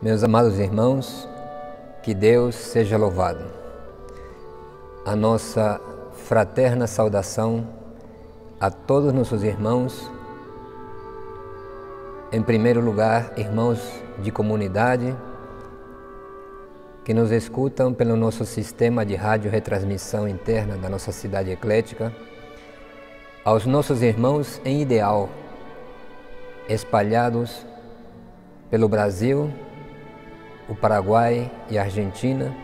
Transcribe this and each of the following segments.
Meus amados irmãos, que Deus seja louvado. A nossa fraterna saudação a todos nossos irmãos, em primeiro lugar, irmãos de comunidade, que nos escutam pelo nosso sistema de rádio retransmissão interna da nossa cidade eclética, aos nossos irmãos em ideal, espalhados pelo Brasil, o Paraguai e a Argentina,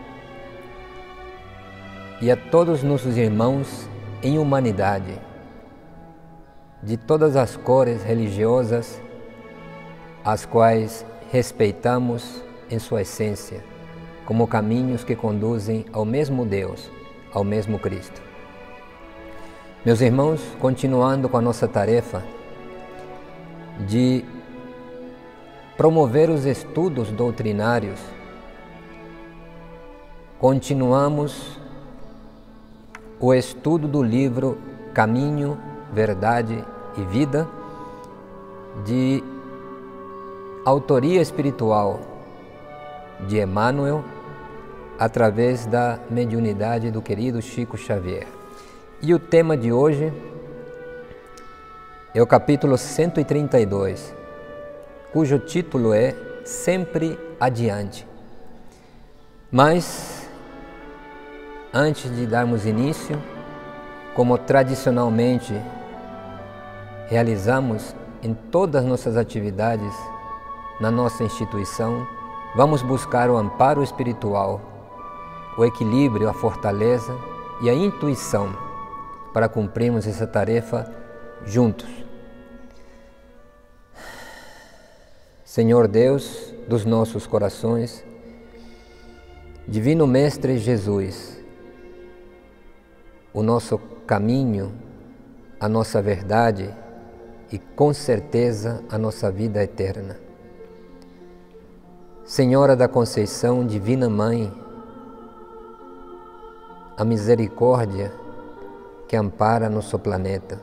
e a todos nossos irmãos em humanidade, de todas as cores religiosas, as quais respeitamos em sua essência, como caminhos que conduzem ao mesmo Deus, ao mesmo Cristo. Meus irmãos, continuando com a nossa tarefa de promover os estudos doutrinários, continuamos o estudo do livro Caminho, Verdade e Vida, de autoria espiritual de Emmanuel, através da mediunidade do querido Chico Xavier. E o tema de hoje é o capítulo 132, cujo título é Sempre Adiante. Mas, antes de darmos início, como tradicionalmente realizamos em todas as nossas atividades na nossa instituição, vamos buscar o amparo espiritual, o equilíbrio, a fortaleza e a intuição para cumprirmos essa tarefa juntos. Senhor Deus dos nossos corações, Divino Mestre Jesus, o nosso caminho, a nossa verdade e, com certeza, a nossa vida eterna. Senhora da Conceição, Divina Mãe, a misericórdia que ampara nosso planeta.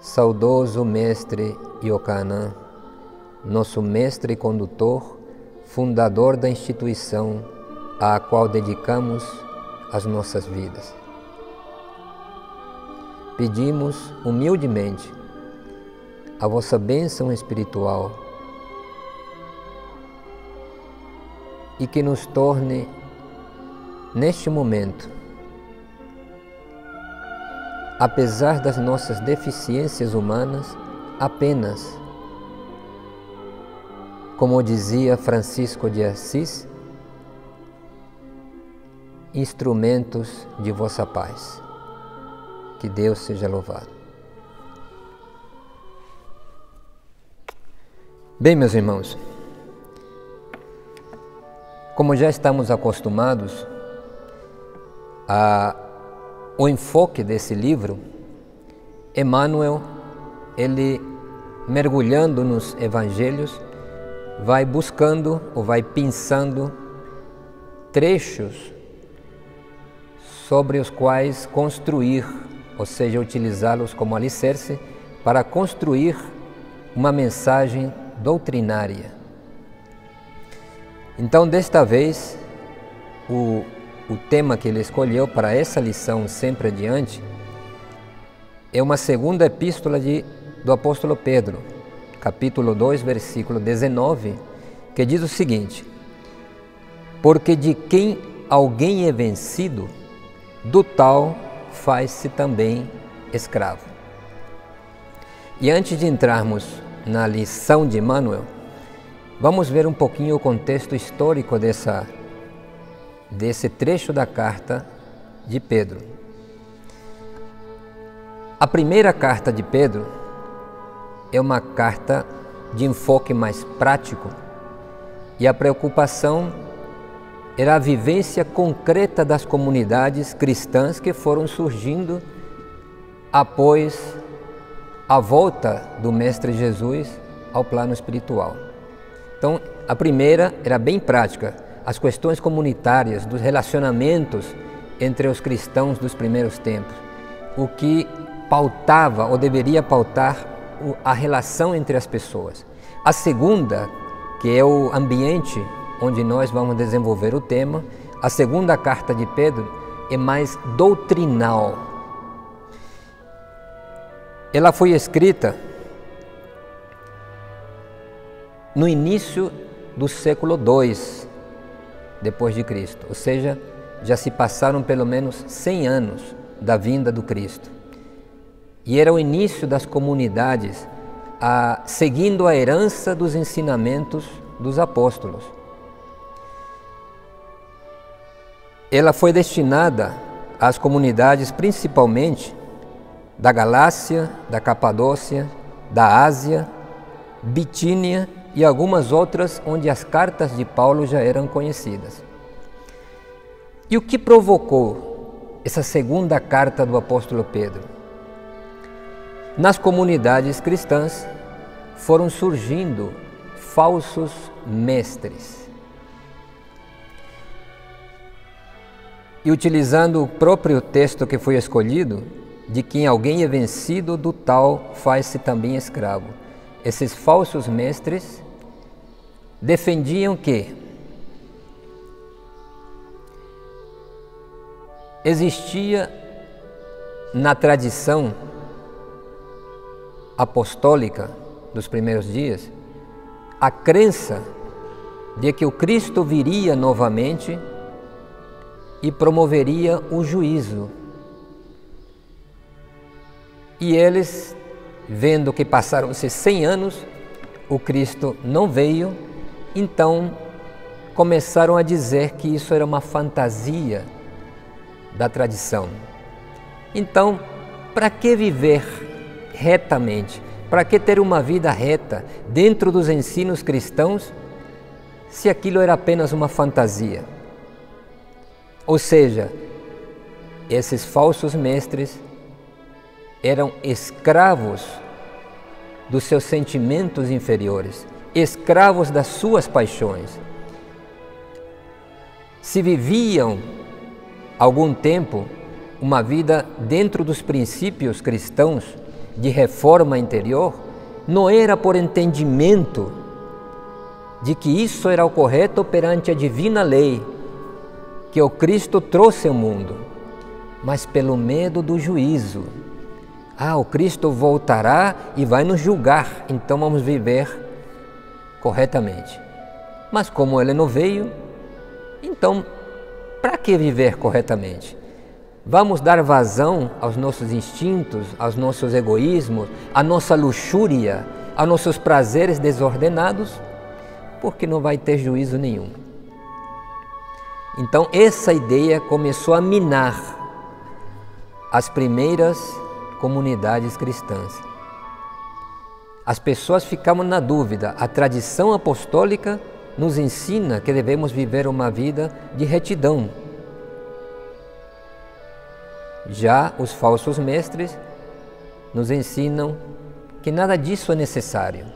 Saudoso Mestre Iocanã, nosso mestre e condutor, fundador da instituição à qual dedicamos as nossas vidas. Pedimos humildemente a vossa bênção espiritual e que nos torne, neste momento, apesar das nossas deficiências humanas, apenas, como dizia Francisco de Assis, instrumentos de vossa paz. Que Deus seja louvado. Bem, meus irmãos, como já estamos acostumados ao enfoque desse livro, Emmanuel, ele mergulhando nos evangelhos, vai buscando ou vai pensando trechos sobre os quais construir, ou seja, utilizá-los como alicerce para construir uma mensagem doutrinária. Então, desta vez, o tema que ele escolheu para essa lição Sempre Adiante é uma segunda epístola do apóstolo Pedro, capítulo 2, versículo 19, que diz o seguinte: porque de quem alguém é vencido, do tal faz-se também escravo. E antes de entrarmos na lição de Emmanuel, vamos ver um pouquinho o contexto histórico desse trecho da carta de Pedro. A primeira carta de Pedro é uma carta de enfoque mais prático e a preocupação era a vivência concreta das comunidades cristãs que foram surgindo após a volta do Mestre Jesus ao plano espiritual. Então, a primeira era bem prática, as questões comunitárias, dos relacionamentos entre os cristãos dos primeiros tempos, o que pautava ou deveria pautar a relação entre as pessoas. A segunda, que é o ambiente onde nós vamos desenvolver o tema, a segunda carta de Pedro é mais doutrinal. Ela foi escrita no início do século II depois de Cristo, ou seja, já se passaram pelo menos 100 anos da vinda do Cristo. E era o início das comunidades seguindo a herança dos ensinamentos dos apóstolos. Ela foi destinada às comunidades principalmente da Galácia, da Capadócia, da Ásia, Bitínia e algumas outras onde as cartas de Paulo já eram conhecidas. E o que provocou essa segunda carta do apóstolo Pedro? Nas comunidades cristãs foram surgindo falsos mestres. E utilizando o próprio texto que foi escolhido, de quem alguém é vencido, do tal faz-se também escravo. Esses falsos mestres defendiam que existia na tradição apostólica dos primeiros dias a crença de que o Cristo viria novamente e promoveria o juízo. E eles, vendo que passaram-se 100 anos, o Cristo não veio, então começaram a dizer que isso era uma fantasia da tradição. Então, para que viver retamente? Para que ter uma vida reta dentro dos ensinos cristãos, se aquilo era apenas uma fantasia? Ou seja, esses falsos mestres eram escravos dos seus sentimentos inferiores, escravos das suas paixões. Se viviam algum tempo uma vida dentro dos princípios cristãos de reforma interior, não era por entendimento de que isso era o correto perante a divina lei que o Cristo trouxe ao mundo, mas pelo medo do juízo. O Cristo voltará e vai nos julgar, então vamos viver corretamente. Mas como Ele não veio, então para que viver corretamente? Vamos dar vazão aos nossos instintos, aos nossos egoísmos, à nossa luxúria, aos nossos prazeres desordenados, porque não vai ter juízo nenhum. Então essa ideia começou a minar as primeiras comunidades cristãs. As pessoas ficavam na dúvida. A tradição apostólica nos ensina que devemos viver uma vida de retidão. Já os falsos mestres nos ensinam que nada disso é necessário,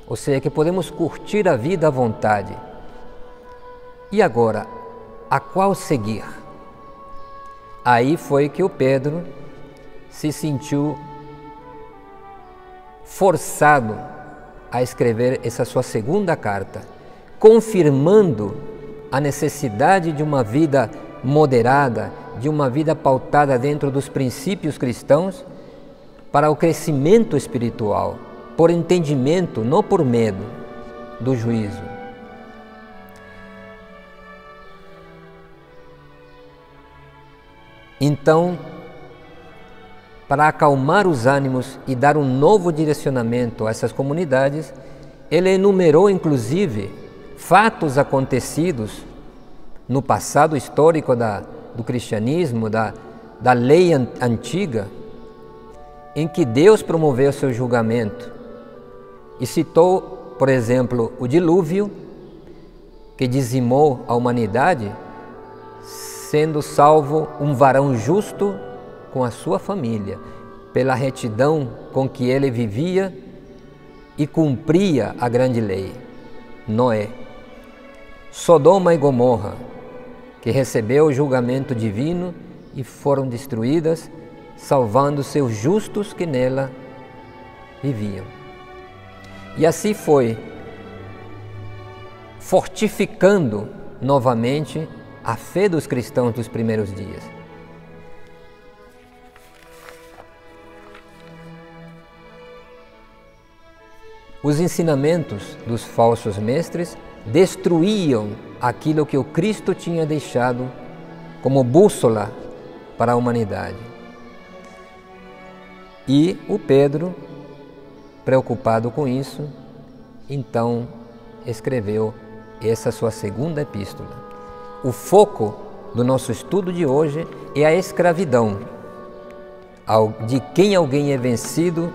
ou seja, que podemos curtir a vida à vontade. E agora, a qual seguir? Aí foi que o Pedro se sentiu forçado a escrever essa sua segunda carta, confirmando a necessidade de uma vida moderada, de uma vida pautada dentro dos princípios cristãos para o crescimento espiritual, por entendimento, não por medo do juízo. Então, para acalmar os ânimos e dar um novo direcionamento a essas comunidades, ele enumerou inclusive fatos acontecidos no passado histórico do cristianismo, da lei antiga, em que Deus promoveu seu julgamento. E citou, por exemplo, o dilúvio, que dizimou a humanidade, sendo salvo um varão justo com a sua família, pela retidão com que ele vivia e cumpria a grande lei. Noé. Sodoma e Gomorra, que recebeu o julgamento divino e foram destruídas, salvando seus justos que nela viviam. E assim foi fortificando novamente a fé dos cristãos dos primeiros dias. Os ensinamentos dos falsos mestres destruíam aquilo que o Cristo tinha deixado como bússola para a humanidade. E o Pedro, preocupado com isso, então escreveu essa sua segunda epístola. O foco do nosso estudo de hoje é a escravidão. De quem alguém é vencido,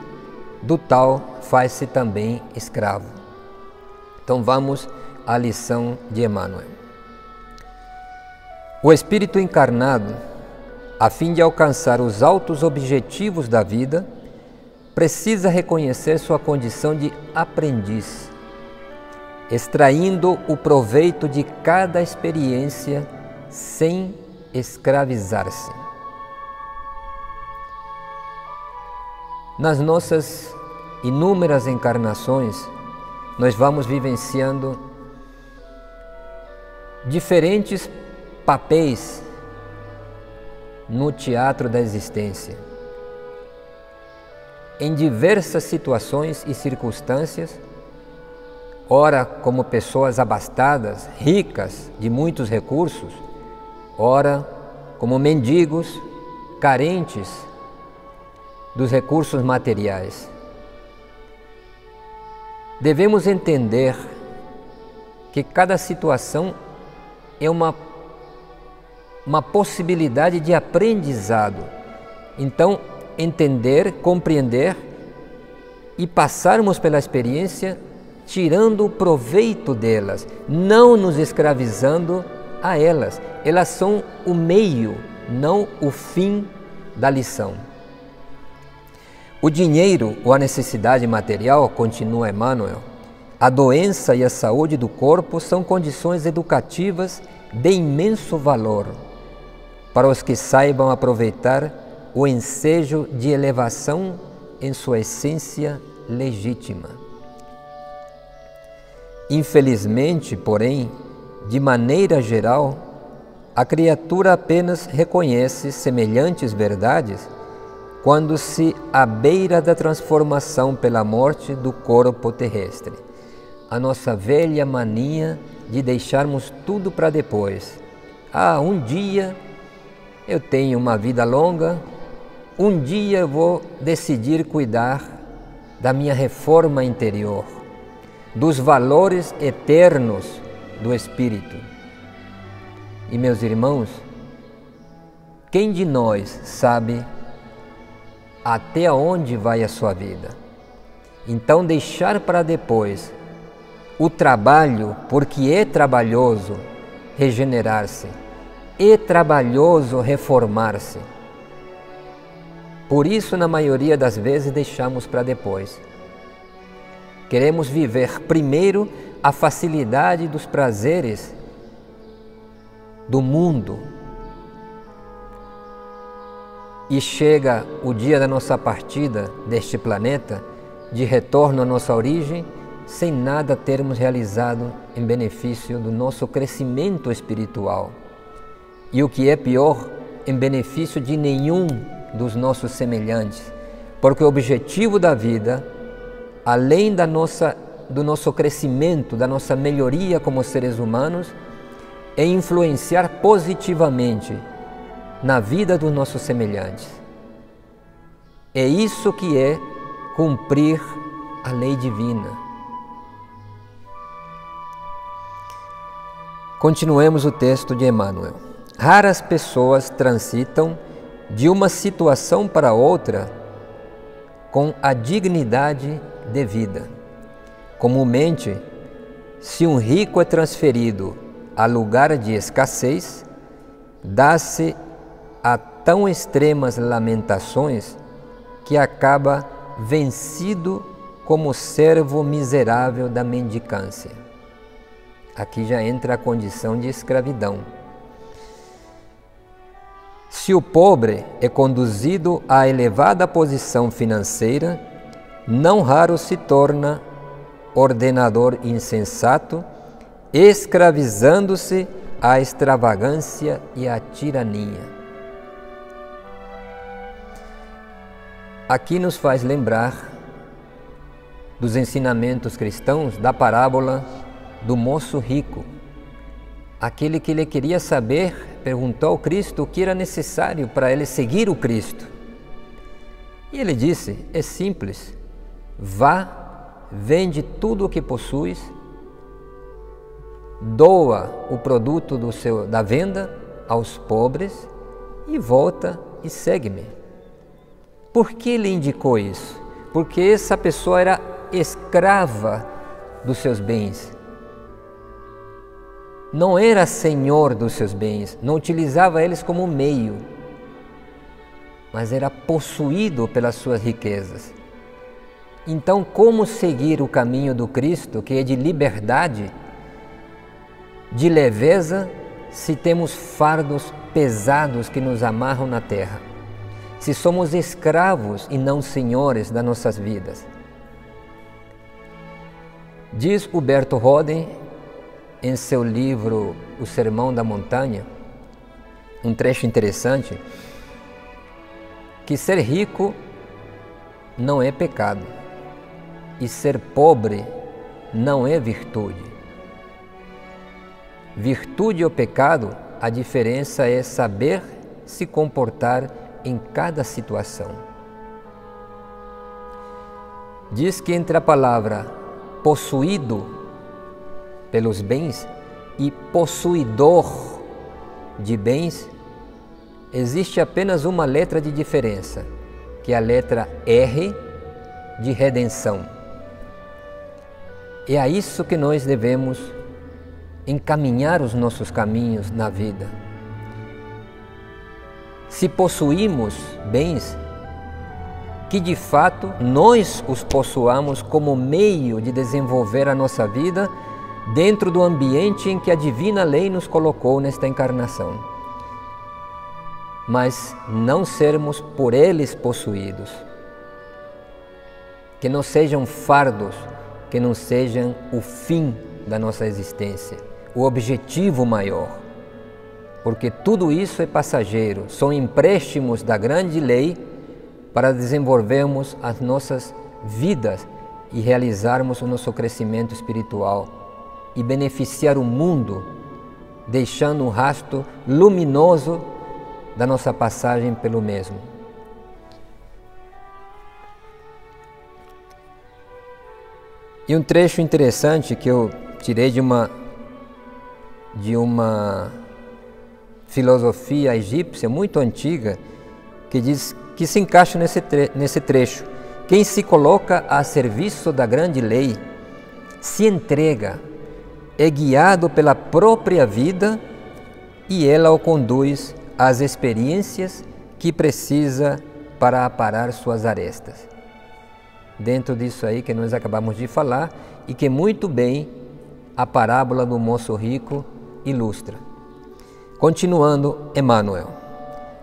do tal faz-se também escravo. Então vamos à lição de Emmanuel. O Espírito encarnado, a fim de alcançar os altos objetivos da vida, precisa reconhecer sua condição de aprendiz, extraindo o proveito de cada experiência sem escravizar-se. Nas nossas inúmeras encarnações, nós vamos vivenciando diferentes papéis no teatro da existência. Em diversas situações e circunstâncias, ora como pessoas abastadas, ricas, de muitos recursos, ora como mendigos, carentes dos recursos materiais. Devemos entender que cada situação é uma possibilidade de aprendizado. Então, entender, compreender e passarmos pela experiência tirando o proveito delas, não nos escravizando a elas. Elas são o meio, não o fim da lição. O dinheiro ou a necessidade material, continua Emmanuel, a doença e a saúde do corpo são condições educativas de imenso valor para os que saibam aproveitar o ensejo de elevação em sua essência legítima. Infelizmente, porém, de maneira geral, a criatura apenas reconhece semelhantes verdades quando se à beira da transformação pela morte do corpo terrestre. A nossa velha mania de deixarmos tudo para depois. Um dia eu tenho uma vida longa, um dia eu vou decidir cuidar da minha reforma interior, dos valores eternos do Espírito. E meus irmãos, quem de nós sabe até onde vai a sua vida? Então deixar para depois o trabalho, porque é trabalhoso regenerar-se, é trabalhoso reformar-se. Por isso, na maioria das vezes, deixamos para depois. Queremos viver primeiro a facilidade dos prazeres do mundo. E chega o dia da nossa partida deste planeta, de retorno à nossa origem, sem nada termos realizado em benefício do nosso crescimento espiritual. E o que é pior, em benefício de nenhum dos nossos semelhantes, porque o objetivo da vida, além do nosso crescimento, da nossa melhoria como seres humanos, é influenciar positivamente na vida dos nossos semelhantes. É isso que é cumprir a lei divina. Continuemos o texto de Emmanuel. Raras pessoas transitam de uma situação para outra com a dignidade devida. Comumente, se um rico é transferido a lugar de escassez, dá-se a tão extremas lamentações que acaba vencido como servo miserável da mendicância. Aqui já entra a condição de escravidão. Se o pobre é conduzido à elevada posição financeira, não raro se torna ordenador insensato, escravizando-se à extravagância e à tirania. Aqui nos faz lembrar dos ensinamentos cristãos da parábola do moço rico. Aquele que ele queria saber, perguntou ao Cristo o que era necessário para ele seguir o Cristo. E ele disse, é simples, vá, vende tudo o que possuis, doa o produto da venda aos pobres e volta e segue-me. Por que ele indicou isso? Porque essa pessoa era escrava dos seus bens. Não era senhor dos seus bens, não utilizava eles como meio, mas era possuído pelas suas riquezas. Então, como seguir o caminho do Cristo, que é de liberdade, de leveza, se temos fardos pesados que nos amarram na terra? Se somos escravos e não senhores das nossas vidas? Diz Huberto Roden, em seu livro O Sermão da Montanha, um trecho interessante, que ser rico não é pecado e ser pobre não é virtude. Virtude ou pecado, a diferença é saber se comportar em cada situação. Diz que entre a palavra possuído pelos bens e possuidor de bens, existe apenas uma letra de diferença, que é a letra R de redenção. É a isso que nós devemos encaminhar os nossos caminhos na vida. Se possuímos bens, que de fato nós os possuamos como meio de desenvolver a nossa vida dentro do ambiente em que a divina lei nos colocou nesta encarnação. Mas não sermos por eles possuídos. Que não sejam fardos, que não sejam o fim da nossa existência, o objetivo maior. Porque tudo isso é passageiro, são empréstimos da grande lei para desenvolvermos as nossas vidas e realizarmos o nosso crescimento espiritual e beneficiar o mundo, deixando um rastro luminoso da nossa passagem pelo mesmo. E um trecho interessante que eu tirei de uma filosofia egípcia muito antiga, que diz que se encaixa nesse trecho. Quem se coloca a serviço da grande lei se entrega, é guiado pela própria vida e ela o conduz às experiências que precisa para aparar suas arestas. Dentro disso aí que nós acabamos de falar e que muito bem a parábola do moço rico ilustra. Continuando, Emmanuel,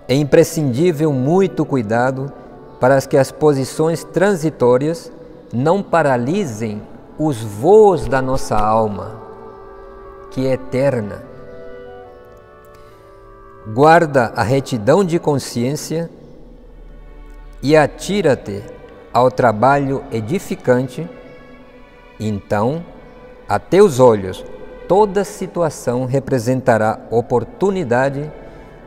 é imprescindível muito cuidado para que as posições transitórias não paralisem os voos da nossa alma, que é eterna. Guarda a retidão de consciência e atira-te ao trabalho edificante, então, a teus olhos, toda situação representará oportunidade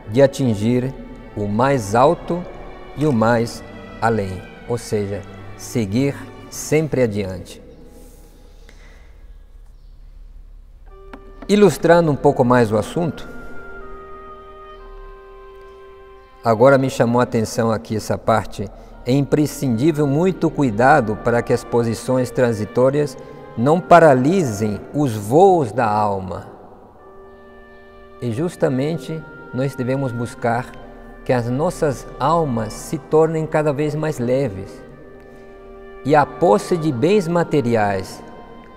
de atingir o mais alto e o mais além, ou seja, seguir sempre adiante. Ilustrando um pouco mais o assunto, agora me chamou a atenção aqui essa parte. É imprescindível muito cuidado para que as posições transitórias não paralisem os voos da alma. E justamente nós devemos buscar que as nossas almas se tornem cada vez mais leves. E a posse de bens materiais,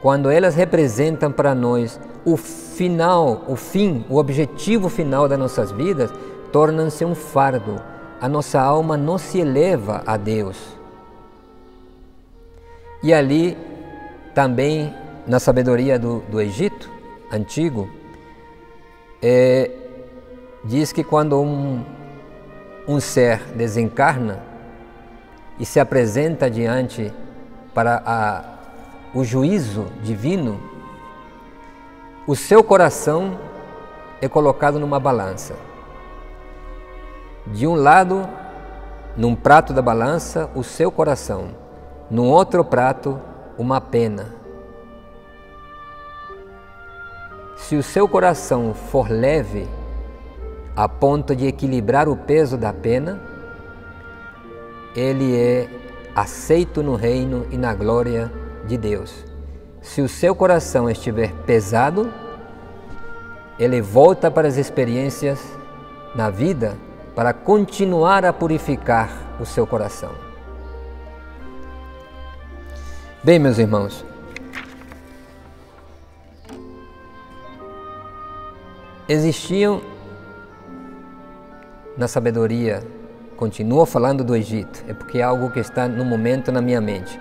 quando elas representam para nós o final, o fim, o objetivo final das nossas vidas, tornam-se um fardo. A nossa alma não se eleva a Deus. E ali também na sabedoria do Egito antigo, diz que quando um ser desencarna e se apresenta diante para o juízo divino, o seu coração é colocado numa balança. De um lado, num prato da balança, o seu coração, num outro prato, uma pena. Se o seu coração for leve a ponto de equilibrar o peso da pena, ele é aceito no reino e na glória de Deus. Se o seu coração estiver pesado, ele volta para as experiências na vida para continuar a purificar o seu coração. Bem, meus irmãos, existiam na sabedoria, continuo falando do Egito, é porque é algo que está no momento na minha mente.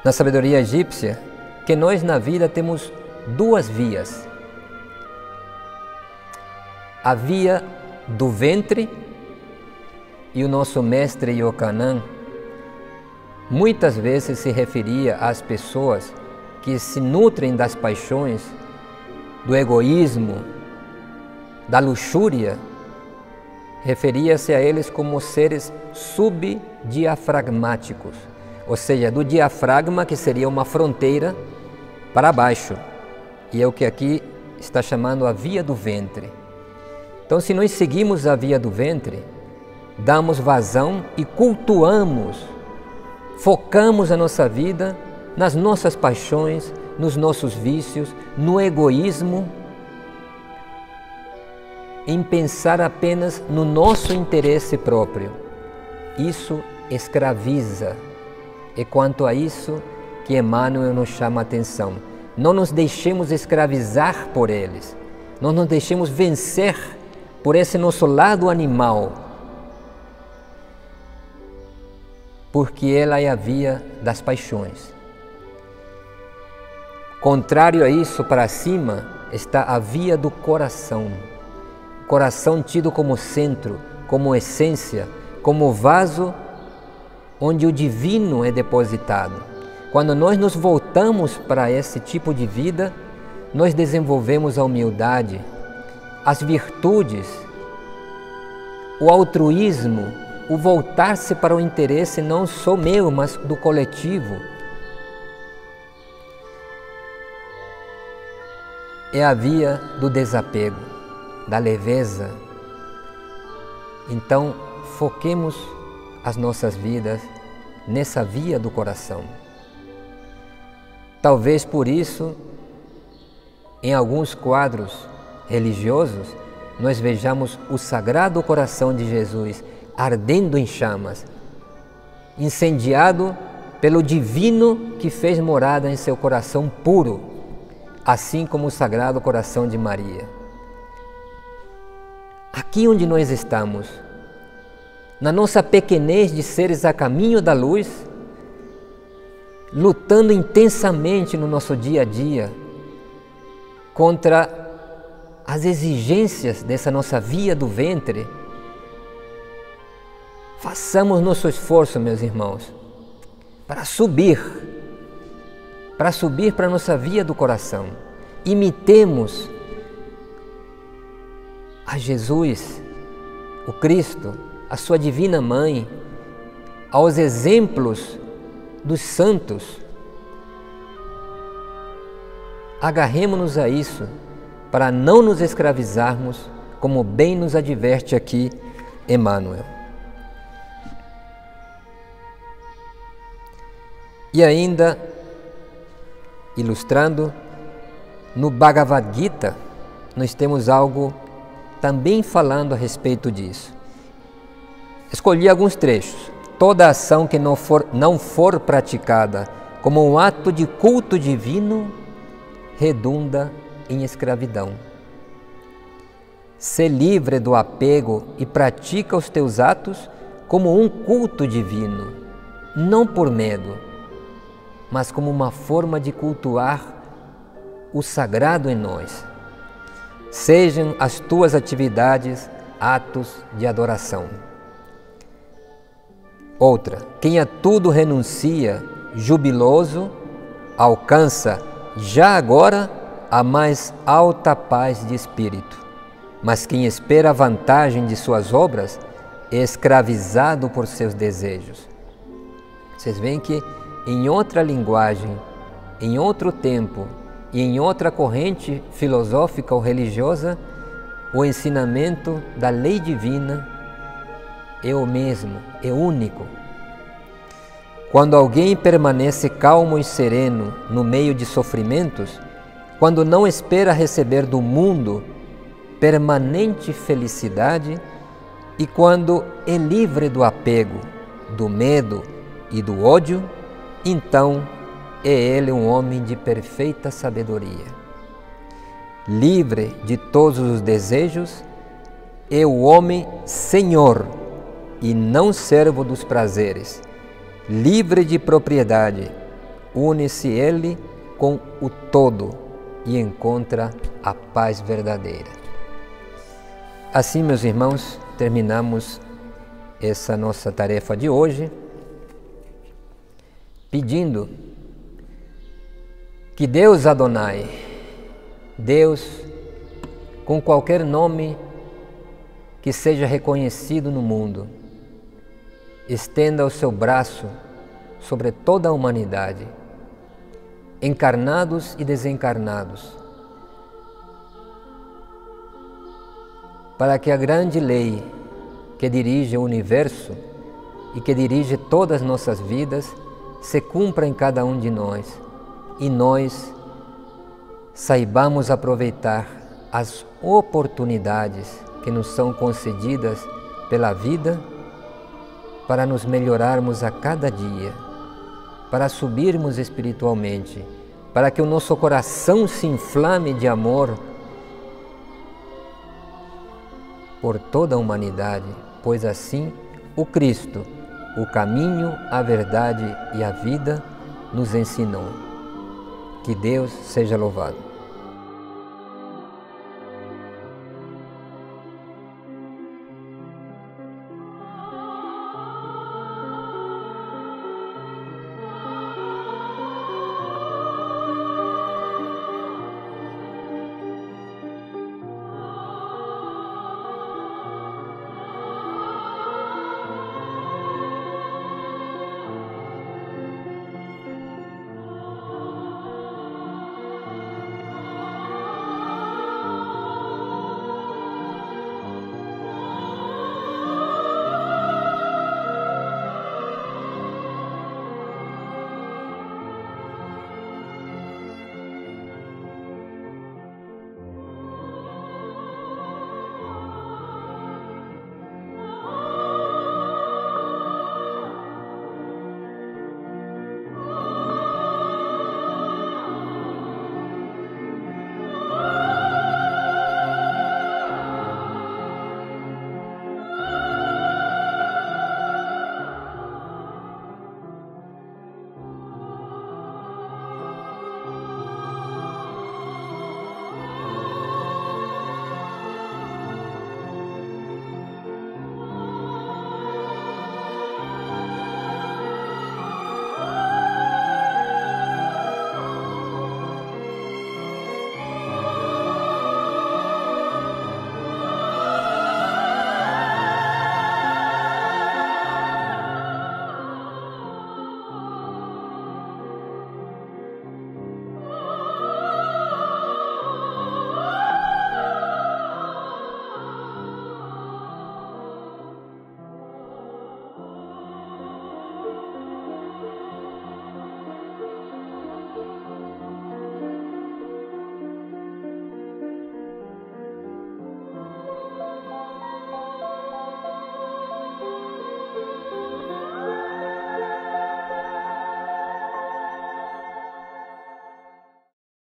Na sabedoria egípcia, que nós na vida temos duas vias. A via do ventre, e o nosso mestre Yohanan muitas vezes se referia às pessoas que se nutrem das paixões, do egoísmo, da luxúria, referia-se a eles como seres subdiafragmáticos, ou seja, do diafragma, que seria uma fronteira, para baixo, e é o que aqui está chamando a via do ventre. Então, se nós seguimos a via do ventre, damos vazão e cultuamos, focamos a nossa vida nas nossas paixões, nos nossos vícios, no egoísmo, em pensar apenas no nosso interesse próprio. Isso escraviza. É quanto a isso que Emmanuel nos chama a atenção. Não nos deixemos escravizar por eles. Não nos deixemos vencer por esse nosso lado animal. Porque ela é a via das paixões. Contrário a isso, para cima, está a via do coração. Coração tido como centro, como essência, como vaso onde o divino é depositado. Quando nós nos voltamos para esse tipo de vida, nós desenvolvemos a humildade, as virtudes, o altruísmo, o voltar-se para o interesse não só meu, mas do coletivo. É a via do desapego, da leveza. Então, foquemos as nossas vidas nessa via do coração. Talvez por isso, em alguns quadros religiosos, nós vejamos o Sagrado Coração de Jesus ardendo em chamas, incendiado pelo Divino que fez morada em seu coração puro, assim como o Sagrado Coração de Maria. Aqui onde nós estamos, na nossa pequenez de seres a caminho da luz, lutando intensamente no nosso dia a dia contra as exigências dessa nossa via do ventre, façamos nosso esforço, meus irmãos, para subir para a nossa via do coração. Imitemos a Jesus, o Cristo, a sua Divina Mãe, aos exemplos dos santos. Agarremo-nos a isso para não nos escravizarmos, como bem nos adverte aqui Emmanuel. E ainda, ilustrando, no Bhagavad Gita, nós temos algo também falando a respeito disso. Escolhi alguns trechos. Toda ação que não for praticada como um ato de culto divino redunda em escravidão. Sê livre do apego e pratica os teus atos como um culto divino, não por medo, mas como uma forma de cultuar o sagrado em nós. Sejam as tuas atividades atos de adoração. Outra, quem a tudo renuncia, jubiloso, alcança já agora a mais alta paz de espírito. Mas quem espera a vantagem de suas obras é escravizado por seus desejos. Vocês veem que em outra linguagem, em outro tempo e em outra corrente filosófica ou religiosa, o ensinamento da lei divina é o mesmo, é único. Quando alguém permanece calmo e sereno no meio de sofrimentos, quando não espera receber do mundo permanente felicidade e quando é livre do apego, do medo e do ódio, então é ele um homem de perfeita sabedoria. Livre de todos os desejos, é o homem senhor e não servo dos prazeres. Livre de propriedade, une-se ele com o todo e encontra a paz verdadeira. Assim, meus irmãos, terminamos essa nossa tarefa de hoje, pedindo que Deus Adonai, Deus com qualquer nome que seja reconhecido no mundo, estenda o seu braço sobre toda a humanidade, encarnados e desencarnados, para que a grande lei que dirige o universo e que dirige todas as nossas vidas se cumpra em cada um de nós e nós saibamos aproveitar as oportunidades que nos são concedidas pela vida para nos melhorarmos a cada dia, para subirmos espiritualmente, para que o nosso coração se inflame de amor por toda a humanidade, pois assim o Cristo, o caminho, a verdade e a vida, nos ensinou. Que Deus seja louvado.